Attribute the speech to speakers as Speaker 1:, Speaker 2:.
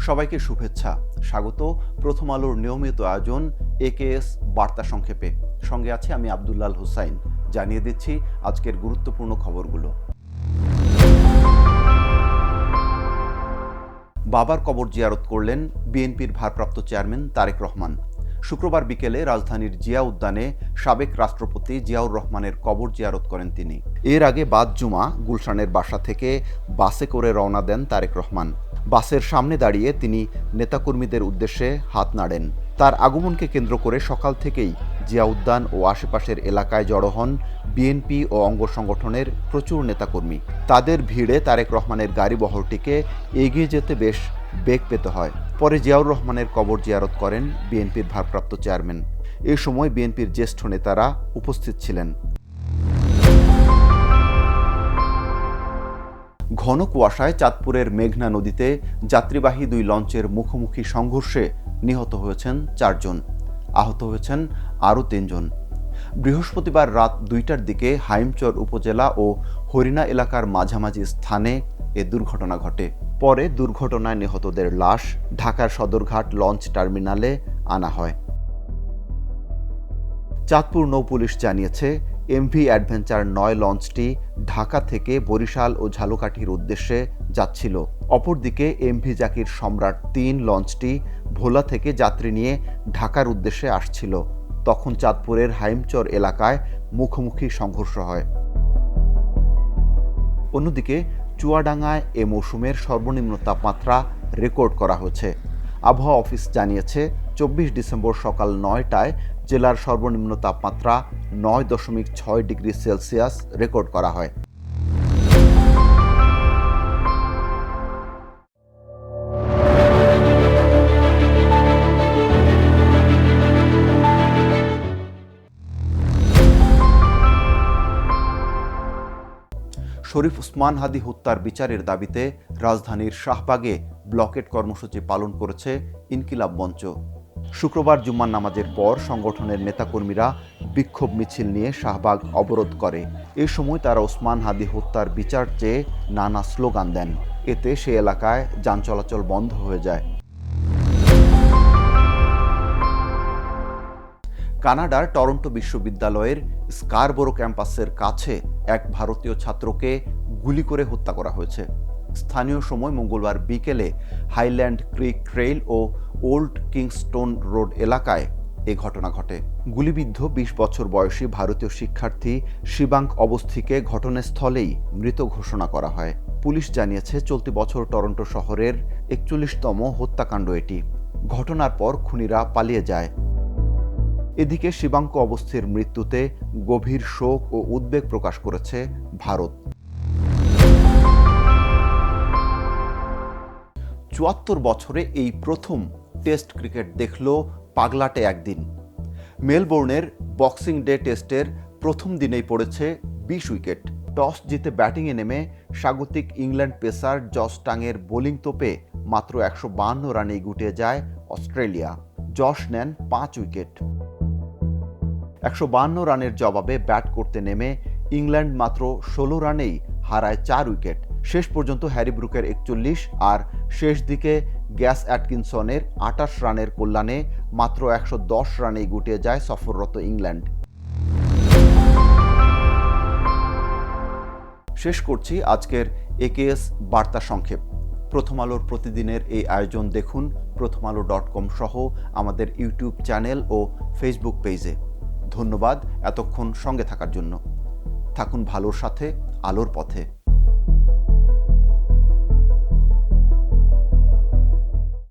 Speaker 1: সবাইকে শুভেচ্ছা, স্বাগত প্রথম আলোর নিয়মিত আয়োজন একেএস বার্তা সংক্ষেপে। সঙ্গে আছে আমি আব্দুল্লাল হুসাইন। জানিয়ে দিচ্ছি আজকের গুরুত্বপূর্ণ খবরগুলো। বাবার কবর জিয়ারত করলেন বিএনপির ভারপ্রাপ্ত চেয়ারম্যান তারেক রহমান। শুক্রবার বিকেলে রাজধানীর জিয়া উদ্যানে সাবেক রাষ্ট্রপতি জিয়াউর রহমানের কবর জিয়ারত করেন তিনি। এর আগে বাদ জুমা গুলশানের বাসা থেকে বাসে করে রওনা দেন তারেক রহমান। বাসের সামনে দাঁড়িয়ে তিনি নেতাকর্মীদের উদ্দেশ্যে হাত নাড়েন। তার আগমনকে কেন্দ্র করে সকাল থেকেই জিয়া উদ্যান ও আশেপাশের এলাকায় জড়ো হন বিএনপি ও অঙ্গ সংগঠনের প্রচুর নেতাকর্মী। তাদের ভিড়ে তারেক রহমানের গাড়িবহরটিকে এগিয়ে যেতে বেশ বেগ পেতে হয়। পরে জিয়াউর রহমানের কবর জিয়ারত করেন বিএনপির ভারপ্রাপ্ত চেয়ারম্যান। এ সময় বিএনপির জ্যেষ্ঠ নেতারা উপস্থিত ছিলেন। ঘন কুয়াশায় চাঁদপুরের মেঘনা নদীতে যাত্রীবাহী দুই লঞ্চের মুখোমুখি সংঘর্ষে নিহত হয়েছেন 4 জন, আহত হয়েছেন আরও 3 জন। বৃহস্পতিবার রাত 2টার দিকে হাইমচর উপজেলা ও হরিণা এলাকার মাঝামাঝি স্থানে এ দুর্ঘটনা ঘটে। পরে দুর্ঘটনায় নিহতদের লাশ ঢাকার সদরঘাট লঞ্চ টার্মিনালে আনা হয়। চাঁদপুর নৌপুলিশ জানিয়েছে, এমভি অ্যাডভেঞ্চার 9 লঞ্চটি ঢাকা থেকে বরিশাল ও ঝালকাঠির উদ্দেশ্যে যাচ্ছিল। অপরদিকে এমভি জাকির সম্রাট 3 লঞ্চটি ভোলা থেকে যাত্রী নিয়ে ঢাকার উদ্দেশ্যে আসছিল। তখন চাঁদপুরের হাইমচর এলাকায় মুখোমুখি সংঘর্ষ হয়। অন্যদিকে চুয়াডাঙ্গায় এ মৌসুমের সর্বনিম্ন তাপমাত্রা রেকর্ড করা হয়েছে। আবহাওয়া অফিস জানিয়েছে, 24 ডিসেম্বর সকাল 9টায় জেলার সর্বনিম্ন তাপমাত্রা 9.6 ডিগ্রি সেলসিয়াস রেকর্ড করা হয়। শরীফ ওসমান হাদি হত্যার বিচারের দাবিতে রাজধানীর শাহবাগে ব্লকেট কর্মসূচি পালন করেছে ইনকিলাব মঞ্চ। শুক্রবার জুম্মার নামাজের পর সংগঠনের নেতাকর্মীরা বিক্ষোভ মিছিল নিয়ে শাহবাগ অবরোধ করে। এ সময় তারা ওসমান হাদি হত্যার বিচার চেয়ে নানা স্লোগান দেন। এতে সে এলাকায় যান চলাচল বন্ধ হয়ে যায়। কানাডার টরন্টো বিশ্ববিদ্যালয়ের স্কারবোরো ক্যাম্পাসের কাছে এক ভারতীয় ছাত্রকে গুলি করে হত্যা করা হয়েছে। স্থানীয় সময় মঙ্গলবার বিকেলে হাইল্যান্ড ক্রিক ট্রেইল ও ওল্ড কিংস্টোন রোড এলাকায় এ ঘটনা ঘটে। গুলিবিদ্ধ 20 বছর বয়সী ভারতীয় শিক্ষার্থী শিবাঙ্ক অবস্থিকে ঘটনাস্থলেই মৃত ঘোষণা করা হয়। পুলিশ জানিয়েছে, চলতি বছর টরন্টো শহরের 41তম হত্যাকাণ্ড এটি। ঘটনার পর খুনিরা পালিয়ে যায়। এদিকে শিবাঙ্ক অবস্থির মৃত্যুতে গভীর শোক ও উদ্বেগ প্রকাশ করেছে ভারত। 74 বছরে এই প্রথম টেস্ট ক্রিকেট দেখল পাগলাটে একদিন। মেলবোর্নের বক্সিং ডে টেস্টের প্রথম দিনেই পড়েছে 20 উইকেট। টস জিতে ব্যাটিংয়ে নেমে স্বাগতিক ইংল্যান্ড পেসার জস টাংয়ের বোলিং তোপে মাত্র 152 রানেই গুটিয়ে যায় অস্ট্রেলিয়া। জস নেন 5 উইকেট। 152 রানের জবাবে ব্যাট করতে নেমে ইংল্যান্ড মাত্র 16 রানেই হারায় 4 উইকেট। শেষ পর্যন্ত হ্যারি ব্রুকের 41 আর শেষ দিকে গ্যাস অ্যাটকিনসনের 28 রানের কল্যাণে মাত্র 110 রানেই গুটিয়ে যায় সফররত ইংল্যান্ড। শেষ করছি আজকের একেএস বার্তা সংক্ষেপ। প্রথম আলোর প্রতিদিনের এই আয়োজন দেখুন prothomalo.com সহ আমাদের ইউটিউব চ্যানেল ও ফেসবুক পেজে। ধন্যবাদ এতক্ষণ সঙ্গে থাকার জন্য। থাকুন ভালোর সাথে, আলোর পথে।